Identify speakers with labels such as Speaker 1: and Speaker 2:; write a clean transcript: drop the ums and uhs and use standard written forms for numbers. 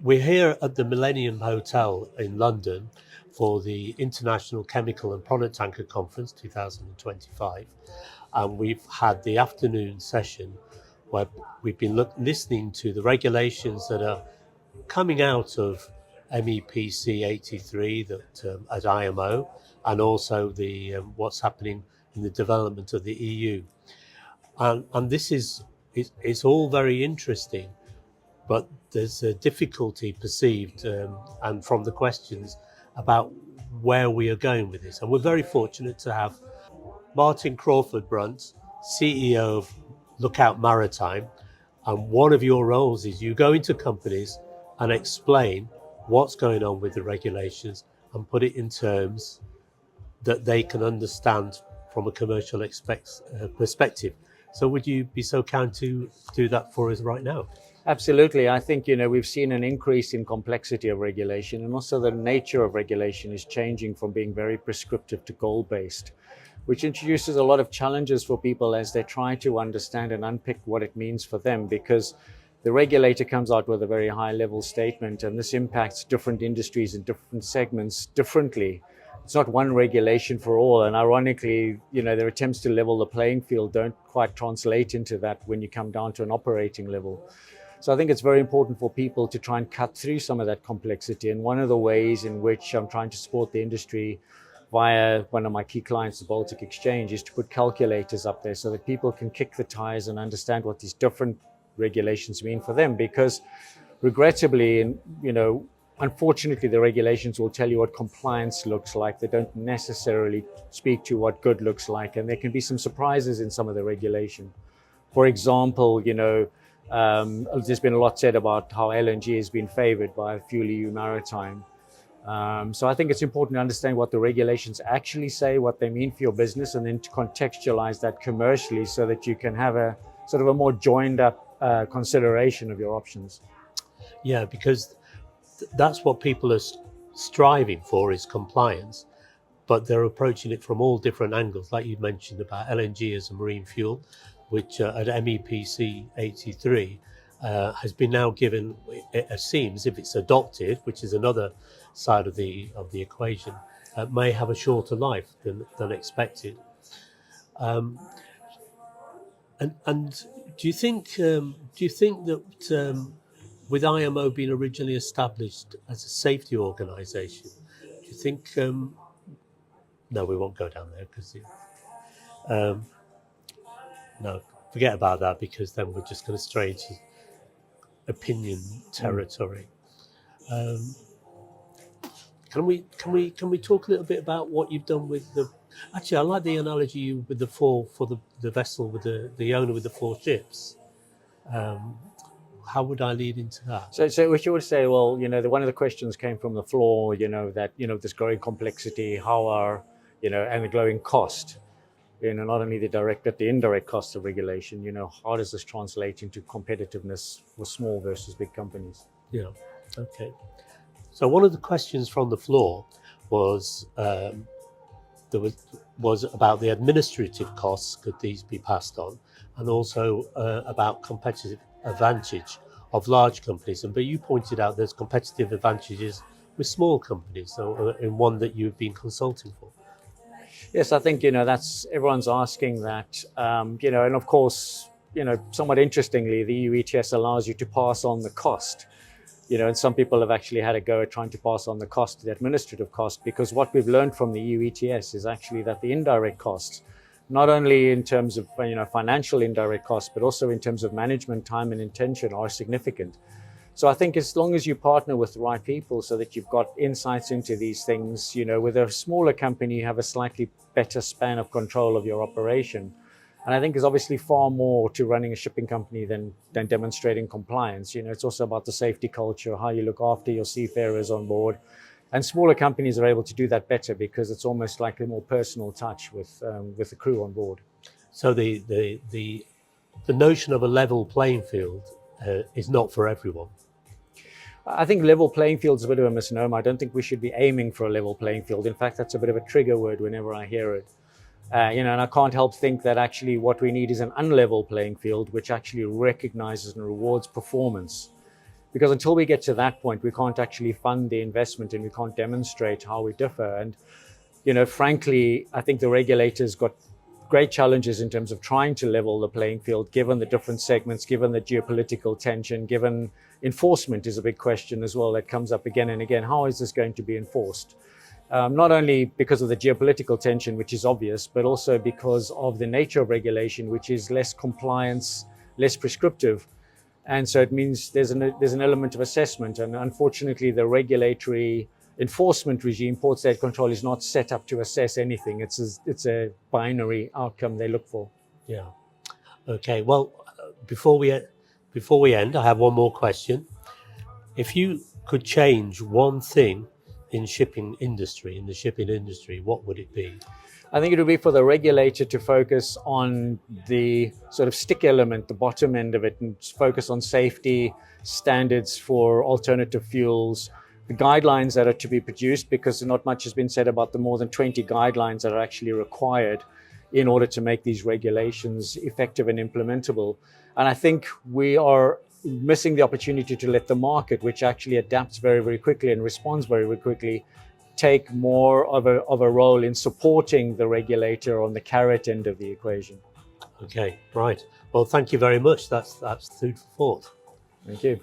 Speaker 1: We're here at the Millennium Hotel in London for the International Chemical and Product Tanker Conference 2025. And we've had the afternoon session where we've been listening to the regulations that are coming out of MEPC 83 that at IMO, and also the what's happening in the development of the EU. And this is it's all very interesting, but there's a difficulty perceived and from the questions about where we are going with this. And we're very fortunate to have Martin Crawford-Brunt, CEO of Lookout Maritime. And one of your roles is you go into companies and explain what's going on with the regulations and put it in terms that they can understand from a commercial perspective. So would you be so kind to do that for us right now?
Speaker 2: Absolutely. I think, we've seen an increase in complexity of regulation, and also the nature of regulation is changing from being very prescriptive to goal-based, which introduces a lot of challenges for people as they try to understand and unpick what it means for them, because the regulator comes out with a very high-level statement, and this impacts different industries and different segments differently. It's not one regulation for all, and ironically, their attempts to level the playing field don't quite translate into that when you come down to an operating level. So I think it's very important for people to try and cut through some of that complexity. And one of the ways in which I'm trying to support the industry via one of my key clients, the Baltic Exchange, is to put calculators up there so that people can kick the tires and understand what these different regulations mean for them. Because regrettably, unfortunately, the regulations will tell you what compliance looks like. They don't necessarily speak to what good looks like. And there can be some surprises in some of the regulation. For example, there's been a lot said about how LNG has been favored by FuelEU Maritime. So I think it's important to understand what the regulations actually say, what they mean for your business, and then to contextualize that commercially so that you can have a sort of a more joined up consideration of your options.
Speaker 1: Yeah, because that's what people are striving for, is compliance, but they're approaching it from all different angles, like you mentioned about LNG as a marine fuel, which at MEPC 83 has been now given, it seems, if it's adopted, which is another side of the equation, may have a shorter life than expected. And do you think that with IMO being originally established as a safety organisation, do you think? No, we won't go down there because. No, forget about that, because then we're just going to stray into opinion territory. Can we talk a little bit about what you've done with the? Actually, I like the analogy with the the vessel with the owner with the 4 ships. How would I lead into that?
Speaker 2: So we should say, well, one of the questions came from the floor, that this growing complexity, how are and the growing cost. Not only the direct but the indirect costs of regulation, how does this translate into competitiveness for small versus big companies?
Speaker 1: Yeah, okay. So one of the questions from the floor was about the administrative costs, could these be passed on, and also about competitive advantage of large companies. But you pointed out there's competitive advantages with small companies, so in one that you've been consulting for.
Speaker 2: Yes, I think, that's everyone's asking that, and of course, somewhat interestingly, the EU ETS allows you to pass on the cost, and some people have actually had a go at trying to pass on the cost, the administrative cost, because what we've learned from the EU ETS is actually that the indirect costs, not only in terms of, financial indirect costs, but also in terms of management time and intention, are significant. So I think as long as you partner with the right people so that you've got insights into these things, with a smaller company, you have a slightly better span of control of your operation. And I think there's obviously far more to running a shipping company than demonstrating compliance. It's also about the safety culture, how you look after your seafarers on board. And smaller companies are able to do that better because it's almost like a more personal touch with the crew on board.
Speaker 1: So the notion of a level playing field is not for everyone.
Speaker 2: I think level playing field is a bit of a misnomer. I don't think we should be aiming for a level playing field. In fact, that's a bit of a trigger word whenever I hear it. And I can't help think that actually what we need is an unlevel playing field, which actually recognizes and rewards performance. because until we get to that point, we can't actually fund the investment and we can't demonstrate how we differ. And, frankly, I think the regulators got great challenges in terms of trying to level the playing field, given the different segments, given the geopolitical tension, given enforcement is a big question as well that comes up again and again. How is this going to be enforced? Not only because of the geopolitical tension, which is obvious, but also because of the nature of regulation, which is less compliance, less prescriptive. And so it means there's an element of assessment. And unfortunately, the regulatory enforcement regime, port state control, is not set up to assess anything. It's a binary outcome they look for.
Speaker 1: Yeah. Okay. Well, before we end, I have one more question. If you could change one thing in the shipping industry, what would it be?
Speaker 2: I think it would be for the regulator to focus on the sort of stick element, the bottom end of it, and focus on safety standards for alternative fuels, the guidelines that are to be produced, because not much has been said about the more than 20 guidelines that are actually required in order to make these regulations effective and implementable. And I think we are missing the opportunity to let the market, which actually adapts very, very quickly and responds very, very quickly, take more of a role in supporting the regulator on the carrot end of the equation.
Speaker 1: Okay, right. Well, thank you very much. That's food for thought.
Speaker 2: Thank you.